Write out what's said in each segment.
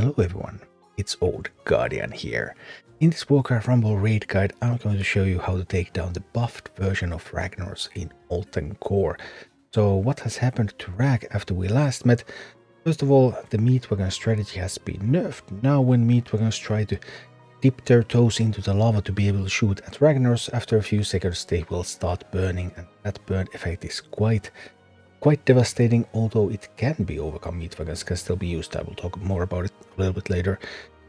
Hello everyone, it's Old Guardian here. In this Warcraft Rumble raid guide, I'm going to show you how to take down the buffed version of Ragnaros in Molten Core. So what has happened to Rag after we last met? First of all, the meat wagon strategy has been nerfed. Now when meat wagons try to dip their toes into the lava to be able to shoot at Ragnaros, after a few seconds they will start burning, and that burn effect is quite devastating, although it can be overcome. Meat wagons can still be used. I will talk more about it a little bit later.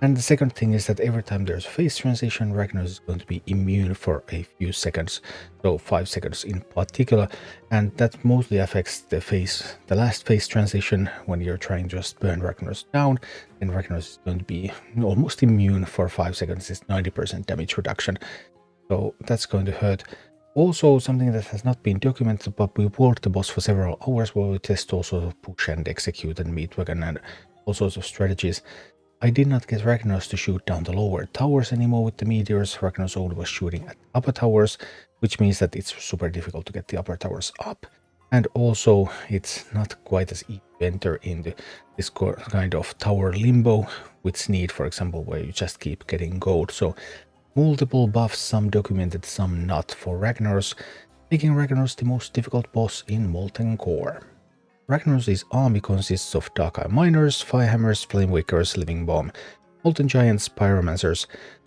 And the second thing is that every time there's a phase transition, Ragnaros is going to be immune for a few seconds, so 5 seconds in particular, and that mostly affects the last phase transition. When you're trying to just burn Ragnaros down, then Ragnaros is going to be almost immune for 5 seconds. It's 90% damage reduction, so that's going to hurt. Also, something that has not been documented, but we worked the boss for several hours where we test also push and execute and meat wagon and all sorts of strategies. I did not get Ragnaros to shoot down the lower towers anymore with the meteors. Ragnaros only was shooting at upper towers, which means that it's super difficult to get the upper towers up. And also, it's not quite as easy to enter into this kind of tower limbo with Sneed, for example, where you just keep getting gold. So multiple buffs, some documented, some not, for Ragnaros, making Ragnaros the most difficult boss in Molten Core. Ragnaros' army consists of Dark Eye Miners, Firehammers, Flamewakers, Living Bomb, Molten Giants, Pyromancers,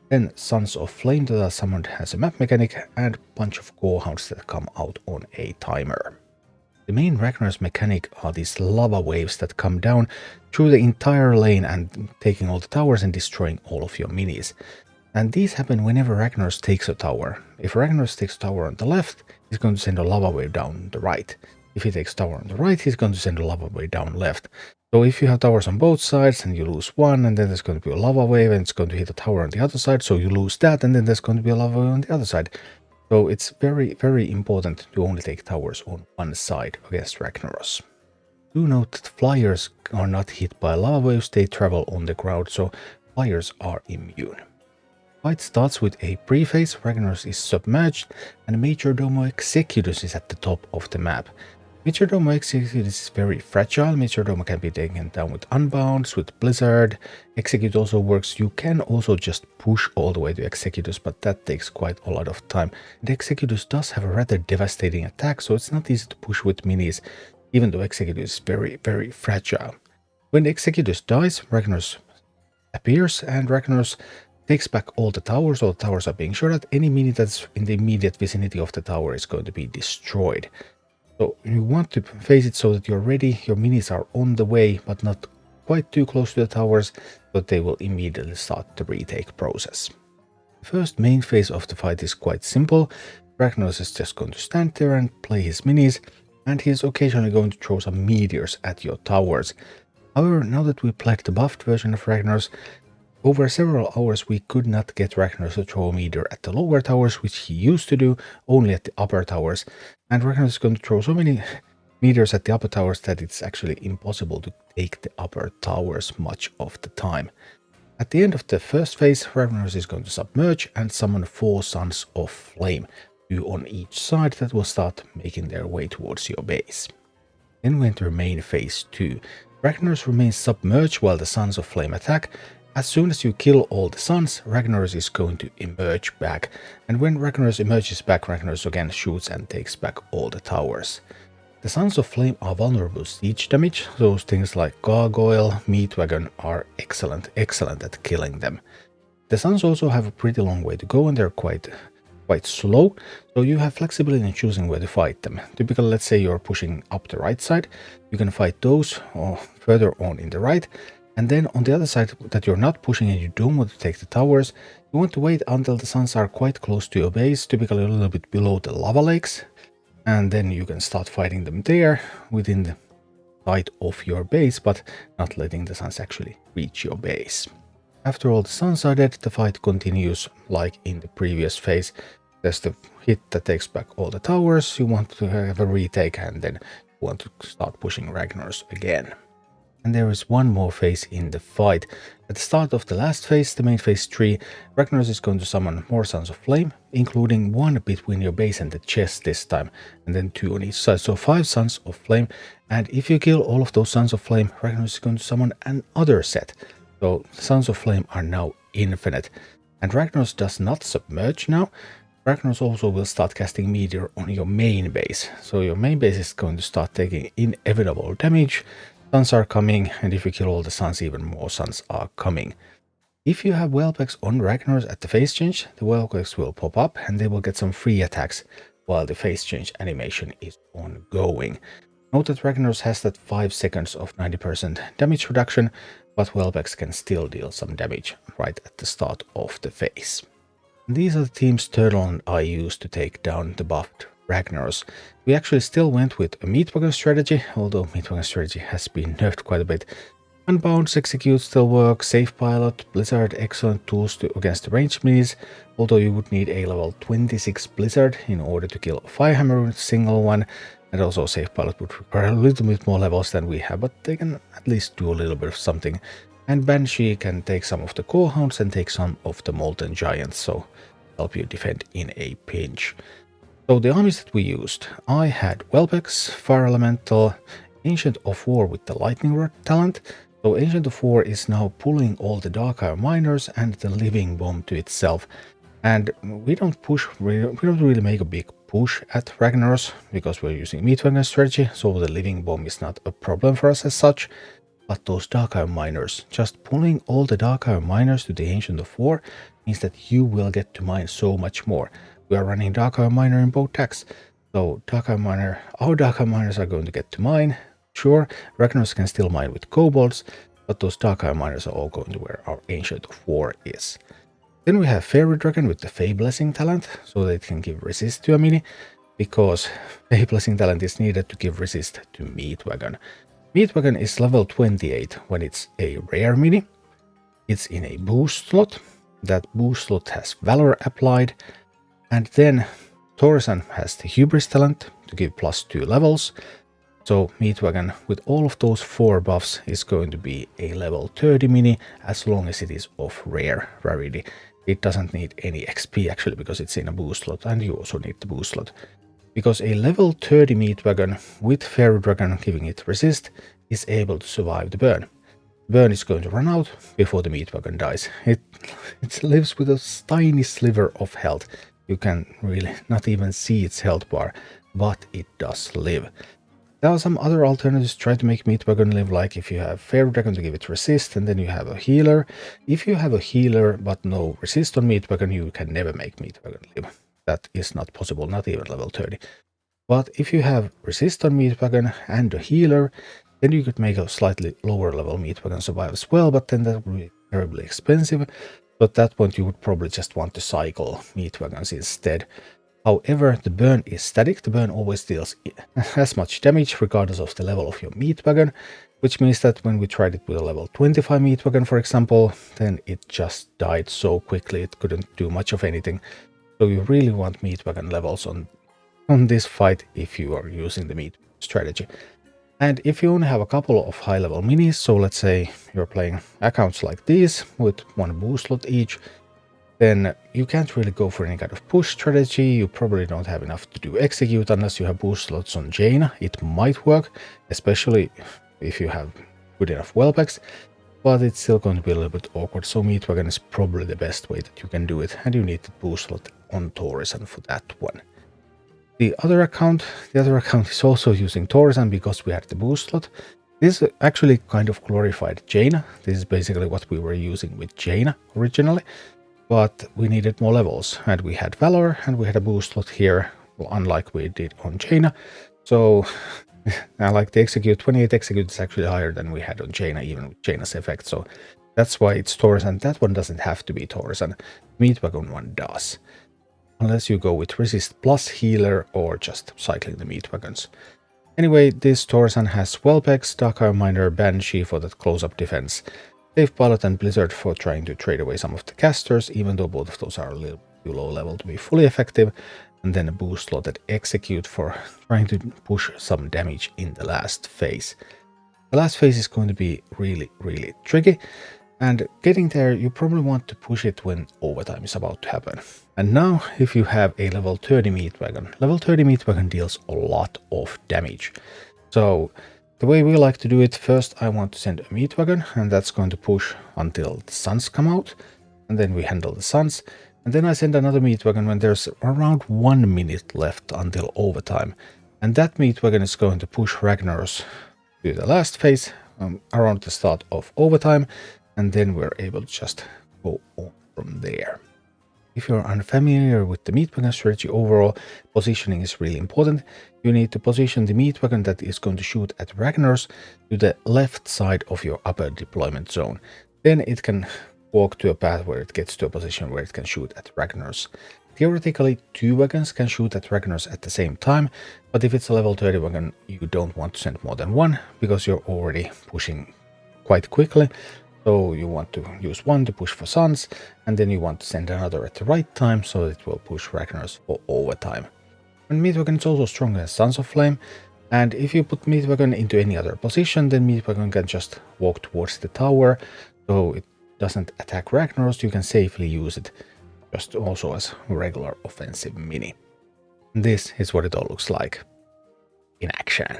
then Sons of Flame that are summoned as a map mechanic, and a bunch of Core Hounds that come out on a timer. The main Ragnaros mechanic are these lava waves that come down through the entire lane and taking all the towers and destroying all of your minis. And these happen whenever Ragnaros takes a tower. If Ragnaros takes a tower on the left, he's going to send a lava wave down the right. If he takes a tower on the right, he's going to send a lava wave down left. So if you have towers on both sides and you lose one, and then there's going to be a lava wave and it's going to hit a tower on the other side, so you lose that, and then there's going to be a lava wave on the other side. So it's very, very important to only take towers on one side against Ragnaros. Do note that flyers are not hit by lava waves, they travel on the ground, so flyers are immune. Fight starts with a pre-phase. Ragnaros is submerged and Majordomo Executus is at the top of the map. Majordomo Executus is very fragile. Majordomo can be taken down with Unbounds, with Blizzard. Execute also works. You can also just push all the way to Executus, but that takes quite a lot of time. The Executus does have a rather devastating attack, so it's not easy to push with minis, even though Executus is very, very fragile. When the Executus dies, Ragnaros appears, and Ragnaros takes back all the towers. All the towers are being shot at. Any mini that's in the immediate vicinity of the tower is going to be destroyed. So you want to phase it so that you're ready. Your minis are on the way, but not quite too close to the towers, but they will immediately start the retake process. The first main phase of the fight is quite simple. Ragnaros is just going to stand there and play his minis, and he is occasionally going to throw some meteors at your towers. However, now that we played the buffed version of Ragnaros, over several hours we could not get Ragnaros to throw a meteor at the lower towers, which he used to do, only at the upper towers. And Ragnaros is going to throw so many meteors at the upper towers that it's actually impossible to take the upper towers much of the time. At the end of the first phase, Ragnaros is going to submerge and summon 4 Sons of Flame, 2 on each side, that will start making their way towards your base. Then we enter main phase 2. Ragnaros remains submerged while the Sons of Flame attack. As soon as you kill all the suns, Ragnaros is going to emerge back, and when Ragnaros emerges back, Ragnaros again shoots and takes back all the towers. The Sons of Flame are vulnerable to siege damage, so things like Gargoyle, Meat Wagon are excellent at killing them. The Suns also have a pretty long way to go and they're quite slow, so you have flexibility in choosing where to fight them. Typically, let's say you're pushing up the right side, you can fight those or further on in the right. And then on the other side that you're not pushing and you don't want to take the towers, you want to wait until the suns are quite close to your base, typically a little bit below the lava lakes. And then you can start fighting them there within the sight of your base, but not letting the suns actually reach your base. After all the suns are dead, the fight continues like in the previous phase. There's the hit that takes back all the towers, you want to have a retake, and then you want to start pushing Ragnaros again. And there is one more phase in the fight. At the start of the last phase, the main phase 3, Ragnaros is going to summon more Sons of Flame, including 1 between your base and the chest this time, and then 2 on each side, so 5 Sons of Flame. And if you kill all of those Sons of Flame, Ragnaros is going to summon another set. So Sons of Flame are now infinite. And Ragnaros does not submerge now. Ragnaros also will start casting Meteor on your main base. So your main base is going to start taking inevitable damage. Suns are coming, and if you kill all the suns, even more suns are coming. If you have Whelpex on Ragnaros at the phase change, the Whelpex will pop up and they will get some free attacks while the phase change animation is ongoing. Note that Ragnaros has that 5 seconds of 90% damage reduction, but Whelpex can still deal some damage right at the start of the phase. These are the teams Turtle and I used to take down the buffed Ragnaros. We actually still went with a Meatwagon strategy, although Meatwagon strategy has been nerfed quite a bit. Unbound, Execute still works, Safe Pilot, Blizzard, excellent tools against the ranged minis, although you would need a level 26 Blizzard in order to kill Firehammer with a single one, and also Safe Pilot would require a little bit more levels than we have, but they can at least do a little bit of something. And Banshee can take some of the Core Hounds and take some of the Molten Giants, so help you defend in a pinch. So the armies that we used, I had Whelpex, Fire Elemental, Ancient of War with the Lightning Rod talent. So Ancient of War is now pulling all the Dark Iron Miners and the Living Bomb to itself. And we don't really make a big push at Ragnaros because we're using Meatwagon strategy, so the Living Bomb is not a problem for us as such. But those Dark Iron Miners, just pulling all the Dark Iron Miners to the Ancient of War means that you will get to mine so much more. We are running Dark Iron Miner in both decks, so our Dark Iron Miners are going to get to mine. Sure, Ragnaros can still mine with kobolds, but those Dark Iron Miners are all going to where our Ancient of War is. Then we have Fairy Dragon with the Fey Blessing talent, so that it can give resist to a mini, because Fey Blessing talent is needed to give resist to Meatwagon. Meatwagon is level 28 when it's a rare mini. It's in a boost slot. That boost slot has Valor applied, and then Torresan has the Hubris talent to give +2 levels. So Meatwagon with all of those 4 buffs is going to be a level 30 mini as long as it is of rare rarity. It doesn't need any XP actually because it's in a boost slot, and you also need the boost slot. Because a level 30 Meatwagon with Fairy Dragon giving it resist is able to survive the burn. The burn is going to run out before the Meatwagon dies. It lives with a tiny sliver of health. You can really not even see its health bar, but it does live. There are some other alternatives to try to make Meatwagon live, like if you have Fairy Dragon to give it resist, and then you have a healer. If you have a healer but no resist on Meatwagon, you can never make Meatwagon live. That is not possible, not even level 30. But if you have resist on Meatwagon and a healer, then you could make a slightly lower level Meatwagon survive as well, but then that would be terribly expensive. So at that point you would probably just want to cycle Meatwagons instead. However, the burn is static. The burn always deals as much damage regardless of the level of your Meatwagon, which means that when we tried it with a level 25 Meatwagon, for example, then it just died so quickly it couldn't do much of anything. So you really want Meatwagon levels on this fight if you are using the Meat strategy. And if you only have a couple of high level minis, so let's say you're playing accounts like these with 1 boost slot each, then you can't really go for any kind of push strategy. You probably don't have enough to do execute unless you have boost slots on Jaina. It might work, especially if you have good enough Whelpex, but it's still going to be a little bit awkward. So Meatwagon is probably the best way that you can do it, and you need the boost slot on Torresan for that one. The other account is also using Torresan because we had the boost slot. This actually kind of glorified Jaina. This is basically what we were using with Jaina originally. But we needed more levels, and we had Valor, and we had a boost slot here, unlike we did on Jaina. So, I like the execute, 28 execute is actually higher than we had on Jaina, even with Jaina's effect. So, that's why it's Torresan. That one doesn't have to be Torresan. Meatwagon one does. Unless you go with resist plus healer, or just cycling the Meatwagons. Anyway, this Torresan has Whelpex, Dark Iron Miner, Banshee for that close-up defense, Safe Pilot and Blizzard for trying to trade away some of the casters, even though both of those are a little too low level to be fully effective, and then a boost slot at Execute for trying to push some damage in the last phase. The last phase is going to be really, really tricky, and getting there you probably want to push it when overtime is about to happen. And now, if you have a level 30 Meatwagon, level 30 Meatwagon deals a lot of damage. So The way we like to do it, first I want to send a meat wagon, and that's going to push until the suns come out, and then we handle the suns, and then I send another meat wagon when there's around 1 minute left until overtime, and that meat wagon is going to push Ragnaros to the last phase around the start of overtime, and then we're able to just go on from there. If you're unfamiliar with the meat wagon strategy overall, positioning is really important. You need to position the meat wagon that is going to shoot at Ragnaros to the left side of your upper deployment zone. Then it can walk to a path where it gets to a position where it can shoot at Ragnaros. Theoretically, 2 wagons can shoot at Ragnaros at the same time, but if it's a level 30 wagon, you don't want to send more than 1 because you're already pushing quite quickly. So you want to use 1 to push for suns, and then you want to send another at the right time so it will push Ragnaros for overtime. And meat wagon is also stronger than Sons of Flame, and if you put meat wagon into any other position, then meat wagon can just walk towards the tower, so it doesn't attack Ragnaros. You can safely use it just also as regular offensive mini. And this is what it all looks like in action.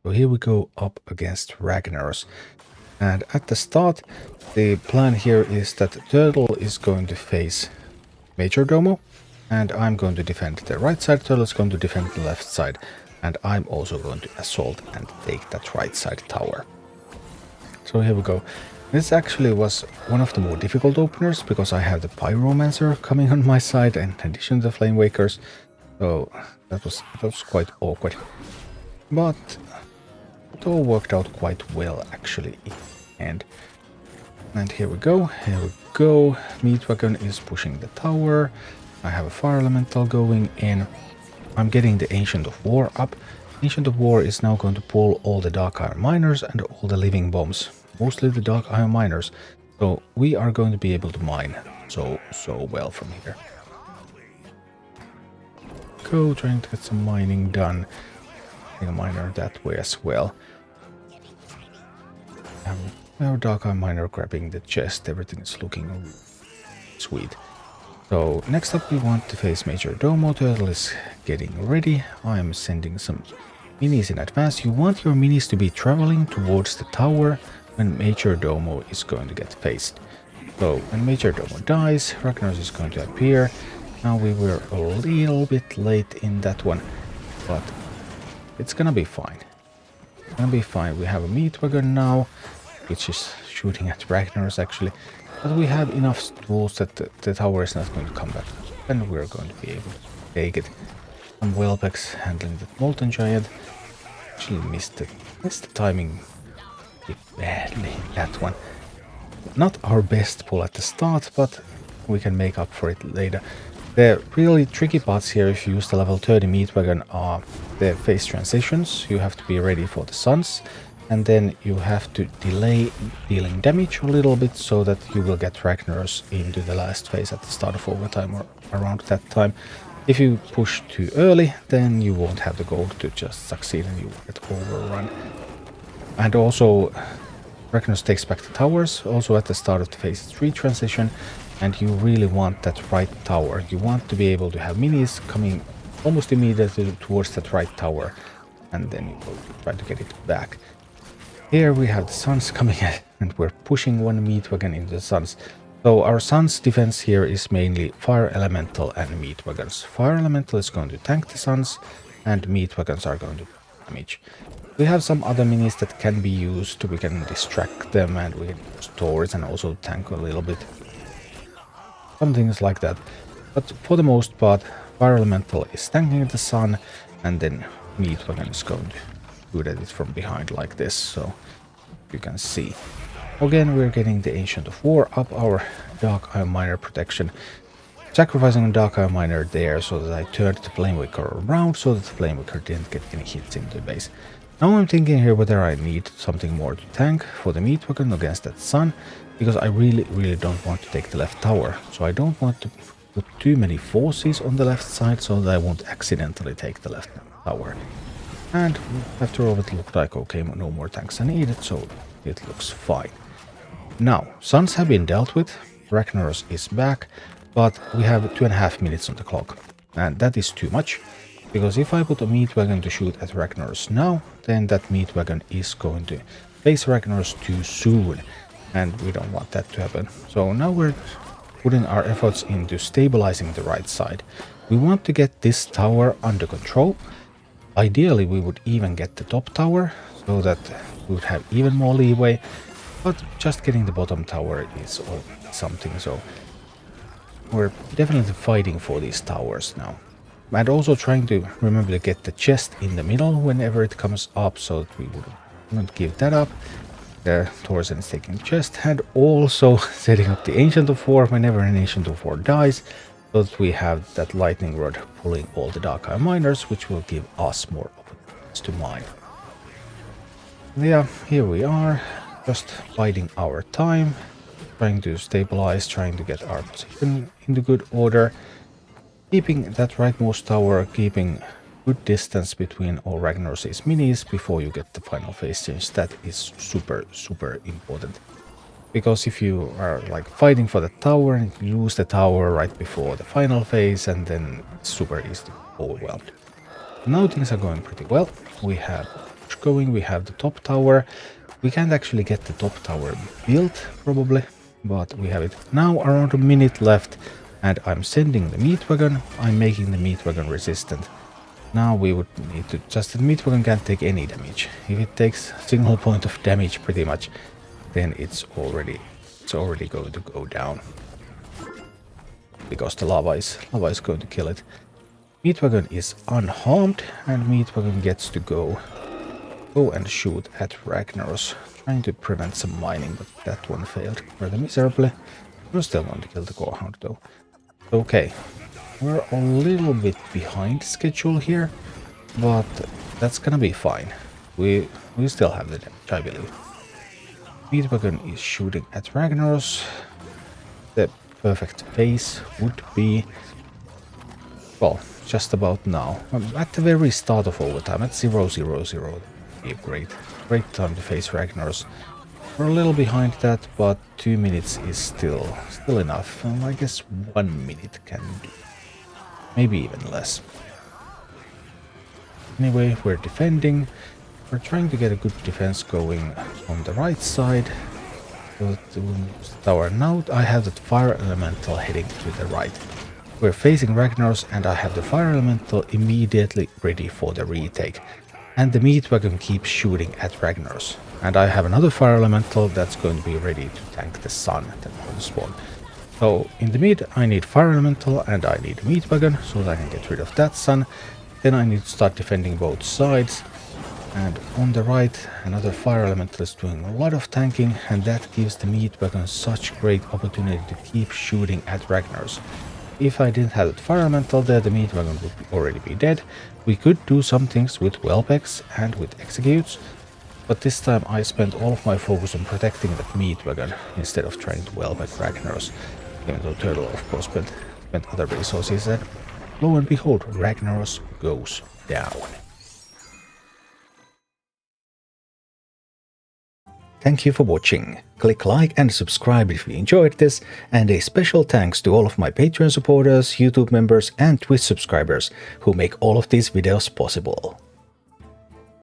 So here we go up against Ragnaros, and at the start the plan here is that Turtle is going to face Major Domo, and I'm going to defend the right side, Turtle is going to defend the left side, and I'm also going to assault and take that right side tower. So here we go. This actually was one of the more difficult openers because I have the Pyromancer coming on my side in addition to the Flame Wakers, so that was quite awkward. But it all worked out quite well actually in the end. And here we go, Meat wagon is pushing the tower. I have a fire elemental going in. I'm getting the Ancient of War up. Ancient of War is now going to pull all the Dark Iron Miners and all the living bombs. Mostly the Dark Iron Miners. So we are going to be able to mine so well from here. Go, trying to get some mining done. A miner that way as well. Our Dark Iron Miner grabbing the chest. Everything is looking sweet. So next up we want to face Major Domo. Turtle is getting ready. I'm sending some minis in advance. You want your minis to be traveling towards the tower when Major Domo is going to get faced. So when Major Domo dies, Ragnaros is going to appear. Now we were a little bit late in that one, but it's gonna be fine. It's gonna be fine. We have a meat wagon now, which is shooting at Ragnaros actually. But we have enough tools that the tower is not going to come back. And we're going to be able to take it. Some Whelpex handling the Molten Giant. Actually missed the timing badly, that one. Not our best pull at the start, but we can make up for it later. The really tricky parts here, if you use the level 30 meat wagon, are the phase transitions. You have to be ready for the suns, and then you have to delay dealing damage a little bit so that you will get Ragnaros into the last phase at the start of overtime or around that time. If you push too early, then you won't have the gold to just succeed and you will get overrun. And also, Ragnaros takes back the towers, also at the start of the phase 3 transition, and you really want that right tower. You want to be able to have minis coming almost immediately towards that right tower, and then you will try to get it back. Here we have the suns coming in, and we're pushing one meat wagon into the suns. So our suns defense here is mainly fire elemental and meat wagons. Fire elemental is going to tank the suns, and meat wagons are going to damage. We have some other minis that can be used. We can distract them, and we can use torches and also tank a little bit. Some things like that. But for the most part, fire elemental is tanking the sun, and then meat wagon is going to shoot at it from behind like this, so you can see. Again, we're getting the Ancient of War up, our Dark Iron Miner protection. Sacrificing a Dark Iron Miner there so that I turned the Flame Waker around so that the Flame Waker didn't get any hits into the base. Now I'm thinking here whether I need something more to tank for the meat wagon against that sun, because I really don't want to take the left tower. So I don't want to put too many forces on the left side so that I won't accidentally take the left tower. And after all, it looked like okay, no more tanks are needed, so it looks fine. Now, suns have been dealt with, Ragnaros is back, but we have 2.5 minutes on the clock, and that is too much. Because if I put a meat wagon to shoot at Ragnaros now, then that meat wagon is going to face Ragnaros too soon, and we don't want that to happen. So now we're putting our efforts into stabilizing the right side. We want to get this tower under control. Ideally, we would even get the top tower, so that we would have even more leeway, but just getting the bottom tower is something, so we're definitely fighting for these towers now. And also trying to remember to get the chest in the middle whenever it comes up, so that we wouldn't give that up. The Torsen is taking the chest, and also setting up the Ancient of War whenever an Ancient of War dies, so that we have that lightning rod pulling all the Dark Eye miners, which will give us more opportunities to mine. Yeah, here we are, just biding our time, trying to stabilize, trying to get our position into good order, keeping that rightmost tower, keeping good distance between all Ragnaros' minis before you get the final phase change. That is super important. Because if you are like fighting for the tower and you lose the tower right before the final phase, and then it's super easy to be overwhelmed. Now things are going pretty well. We have going, we have the top tower. We can't actually get the top tower built probably, but we have it now. Around a minute left, and I'm sending the meat wagon. I'm making the meat wagon resistant. Now we would need to just, the meat wagon can't take any damage. If it takes a single point of damage pretty much, then it's already going to go down, because the lava is going to kill it. Meat wagon is unharmed, and meat wagon gets to go and shoot at Ragnaros, trying to prevent some mining, but that one failed rather miserably. We're still going to kill the core hound though. Okay, we're a little bit behind schedule here, but that's gonna be fine. We still have the damage, I believe. Meat wagon is shooting at Ragnaros. The perfect phase would be, well, just about now. At the very start of overtime, at 0:00, be a great time to face Ragnaros. We're a little behind that, but 2 minutes is still enough. I guess 1 minute can do. Maybe even less. Anyway, we're defending. We're trying to get a good defense going on the right side. So the tower now, I have the fire elemental heading to the right. We're facing Ragnaros, and I have the fire elemental immediately ready for the retake. And the meat wagon keeps shooting at Ragnaros. And I have another fire elemental that's going to be ready to tank the sun that will spawn. So in the mid, I need fire elemental and I need meat wagon so that I can get rid of that sun. Then I need to start defending both sides. And on the right, another fire elemental is doing a lot of tanking, and that gives the meat wagon such great opportunity to keep shooting at Ragnaros. If I didn't have that fire elemental there, the meat wagon would already be dead. We could do some things with wellpecks and with executes, but this time I spent all of my focus on protecting that meat wagon instead of trying to wellpeck Ragnaros, even though Turtle of course spent other resources, and lo and behold, Ragnaros goes down. Thank you for watching. Click like and subscribe if you enjoyed this, and a special thanks to all of my Patreon supporters, YouTube members and Twitch subscribers who make all of these videos possible.